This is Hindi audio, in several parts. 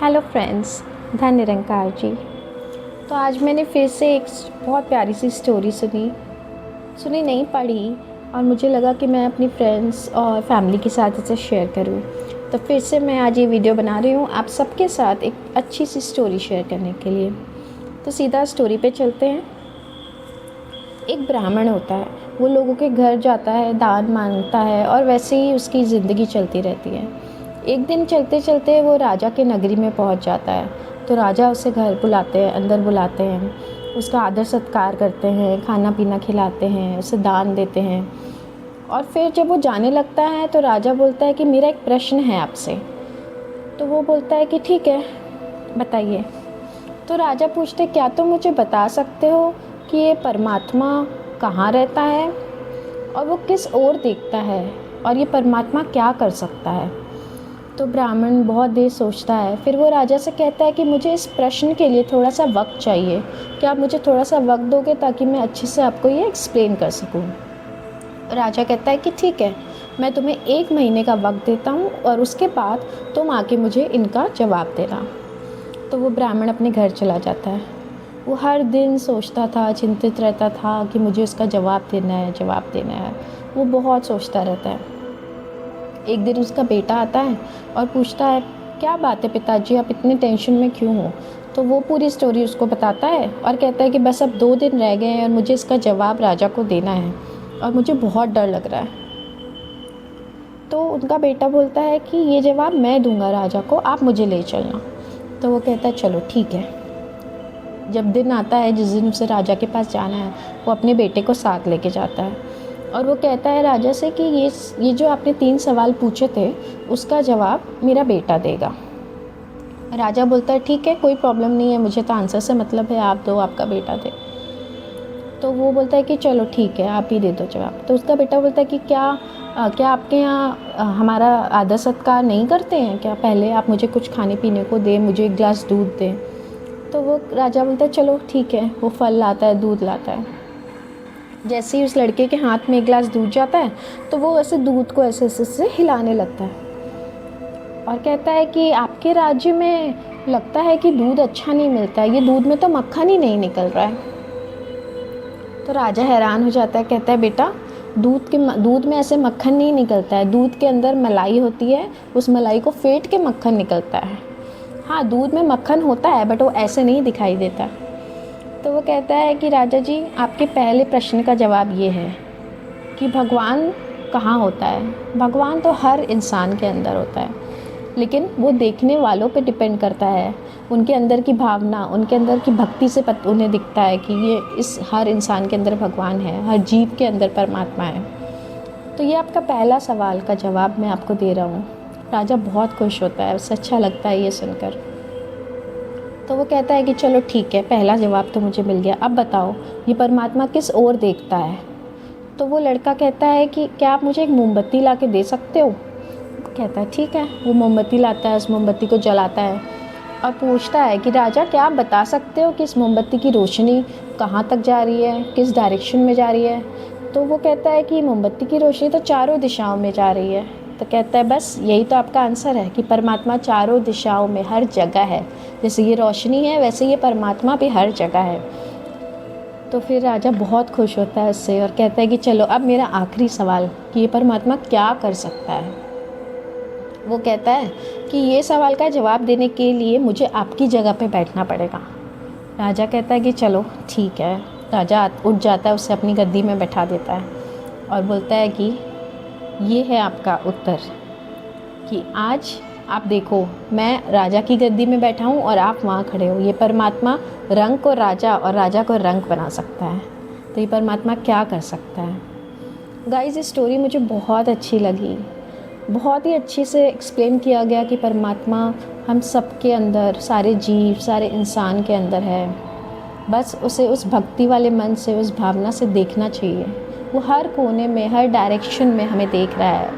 हेलो फ्रेंड्स, धन निरंकार जी। तो आज मैंने फिर से एक बहुत प्यारी सी स्टोरी सुनी नहीं पढ़ी, और मुझे लगा कि मैं अपनी फ्रेंड्स और फैमिली के साथ इसे शेयर करूं। तो फिर से मैं आज ये वीडियो बना रही हूं आप सबके साथ एक अच्छी सी स्टोरी शेयर करने के लिए। तो सीधा स्टोरी पे चलते हैं। एक ब्राह्मण होता है, वो लोगों के घर जाता है, दान मांगता है, और वैसे ही उसकी ज़िंदगी चलती रहती है। एक दिन चलते चलते वो राजा के नगरी में पहुंच जाता है। तो राजा उसे घर बुलाते हैं, अंदर बुलाते हैं, उसका आदर सत्कार करते हैं, खाना पीना खिलाते हैं, उसे दान देते हैं। और फिर जब वो जाने लगता है तो राजा बोलता है कि मेरा एक प्रश्न है आपसे। तो वो बोलता है कि ठीक है, बताइए। तो राजा पूछते, क्या तुम मुझे बता सकते हो कि ये परमात्मा कहाँ रहता है और वो किस ओर देखता है, और ये परमात्मा क्या कर सकता है। तो ब्राह्मण बहुत देर सोचता है, फिर वो राजा से कहता है कि मुझे इस प्रश्न के लिए थोड़ा सा वक्त चाहिए। क्या आप मुझे थोड़ा सा वक्त दोगे ताकि मैं अच्छे से आपको ये एक्सप्लेन कर सकूं। राजा कहता है कि ठीक है, मैं तुम्हें 1 महीने का वक्त देता हूँ, और उसके बाद तुम आके मुझे इनका जवाब देना। तो वो ब्राह्मण अपने घर चला जाता है। वो हर दिन सोचता था, चिंतित रहता था कि मुझे उसका जवाब देना है, जवाब देना है। वो बहुत सोचता रहता है। एक दिन उसका बेटा आता है और पूछता है, क्या बात है पिताजी, आप इतने टेंशन में क्यों हो। तो वो पूरी स्टोरी उसको बताता है और कहता है कि बस अब 2 दिन रह गए हैं और मुझे इसका जवाब राजा को देना है, और मुझे बहुत डर लग रहा है। तो उनका बेटा बोलता है कि ये जवाब मैं दूंगा राजा को, आप मुझे ले चलना। तो वो कहता है चलो ठीक है। जब दिन आता है जिस दिन उसे राजा के पास जाना है, वो अपने बेटे को साथ लेके जाता है, और वो कहता है राजा से कि ये जो आपने 3 सवाल पूछे थे, उसका जवाब मेरा बेटा देगा। राजा बोलता है ठीक है, कोई प्रॉब्लम नहीं है, मुझे तो आंसर से मतलब है, आप दो, आपका बेटा दे। तो वो बोलता है कि चलो ठीक है, आप ही दे दो जवाब। तो उसका बेटा बोलता है कि क्या आपके यहाँ हमारा आदर सत्कार नहीं करते हैं क्या, पहले आप मुझे कुछ खाने पीने को दें, मुझे एक गिलास दूध दें। तो वो राजा बोलता है चलो ठीक है। वो फल लाता है, दूध लाता है। जैसे ही उस लड़के के हाथ में एक गिलास दूध जाता है, तो वो ऐसे दूध को ऐसे ऐसे से हिलाने लगता है, और कहता है कि आपके राज्य में लगता है कि दूध अच्छा नहीं मिलता है, ये दूध में तो मक्खन ही नहीं निकल रहा है। तो राजा हैरान हो जाता है, कहता है बेटा, दूध में ऐसे मक्खन नहीं निकलता है, दूध के अंदर मलाई होती है, उस मलाई को फेंट के मक्खन निकलता है। हाँ, दूध में मक्खन होता है, बट वो ऐसे नहीं दिखाई देता। तो वो कहता है कि राजा जी, आपके पहले प्रश्न का जवाब ये है कि भगवान कहाँ होता है। भगवान तो हर इंसान के अंदर होता है, लेकिन वो देखने वालों पे डिपेंड करता है, उनके अंदर की भावना, उनके अंदर की भक्ति से उन्हें दिखता है कि ये इस हर इंसान के अंदर भगवान है, हर जीव के अंदर परमात्मा है। तो ये आपका पहला सवाल का जवाब मैं आपको दे रहा हूँ। राजा बहुत खुश होता है, उसे अच्छा लगता है ये सुनकर। तो वो कहता है कि चलो ठीक है, पहला जवाब तो मुझे मिल गया, अब बताओ ये परमात्मा किस ओर देखता है। तो वो लड़का कहता है कि क्या आप मुझे एक मोमबत्ती ला के दे सकते हो। वो कहता है ठीक है। वो मोमबत्ती लाता है, उस मोमबत्ती को जलाता है, और पूछता है कि राजा, क्या आप बता सकते हो कि इस मोमबत्ती की रोशनी कहाँ तक जा रही है, किस डायरेक्शन में जा रही है। तो वो कहता है कि मोमबत्ती की रोशनी तो चारों दिशाओं में जा रही है। तो कहता है बस यही तो आपका आंसर है कि परमात्मा चारों दिशाओं में हर जगह है, जैसे ये रोशनी है वैसे ये परमात्मा भी हर जगह है। तो फिर राजा बहुत खुश होता है उससे, और कहता है कि चलो अब मेरा आखिरी सवाल कि ये परमात्मा क्या कर सकता है। वो कहता है कि ये सवाल का जवाब देने के लिए मुझे आपकी जगह पे बैठना पड़ेगा। राजा कहता है कि चलो ठीक है। राजा उठ जाता है, उसे अपनी गद्दी में बैठा देता है, और बोलता है कि ये है आपका उत्तर, कि आज आप देखो, मैं राजा की गद्दी में बैठा हूँ और आप वहाँ खड़े हो। ये परमात्मा रंग को राजा और राजा को रंग बना सकता है, तो ये परमात्मा क्या कर सकता है। गाइस, ये स्टोरी मुझे बहुत अच्छी लगी। बहुत ही अच्छे से एक्सप्लेन किया गया कि परमात्मा हम सबके अंदर, सारे जीव, सारे इंसान के अंदर है। बस उसे उस भक्ति वाले मन से, उस भावना से देखना चाहिए। वो हर कोने में, हर डायरेक्शन में हमें देख रहा है,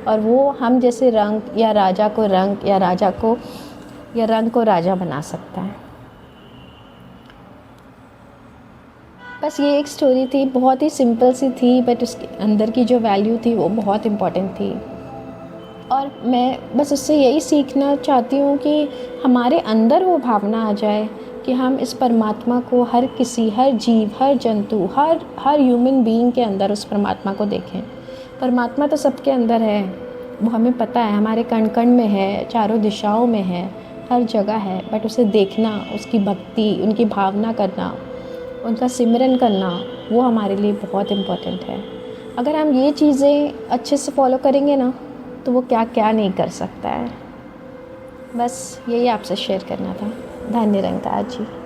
और वो हम जैसे रंग या राजा को रंग या रंग को राजा बना सकता है। बस ये एक स्टोरी थी, बहुत ही सिंपल सी थी, बट उसके अंदर की जो वैल्यू थी वो बहुत इम्पोर्टेंट थी। और मैं बस उससे यही सीखना चाहती हूँ कि हमारे अंदर वो भावना आ जाए कि हम इस परमात्मा को हर किसी, हर जीव, हर जंतु, हर ह्यूमन बीइंग के अंदर उस परमात्मा को देखें। परमात्मा तो सबके अंदर है, वो हमें पता है, हमारे कण कण में है, चारों दिशाओं में है, हर जगह है। बट उसे देखना, उसकी भक्ति, उनकी भावना करना, उनका सिमरन करना, वो हमारे लिए बहुत इम्पोर्टेंट है। अगर हम ये चीज़ें अच्छे से फॉलो करेंगे ना, तो वो क्या क्या नहीं कर सकता है। बस यही आपसे शेयर करना था। धन्य निरंकार जी।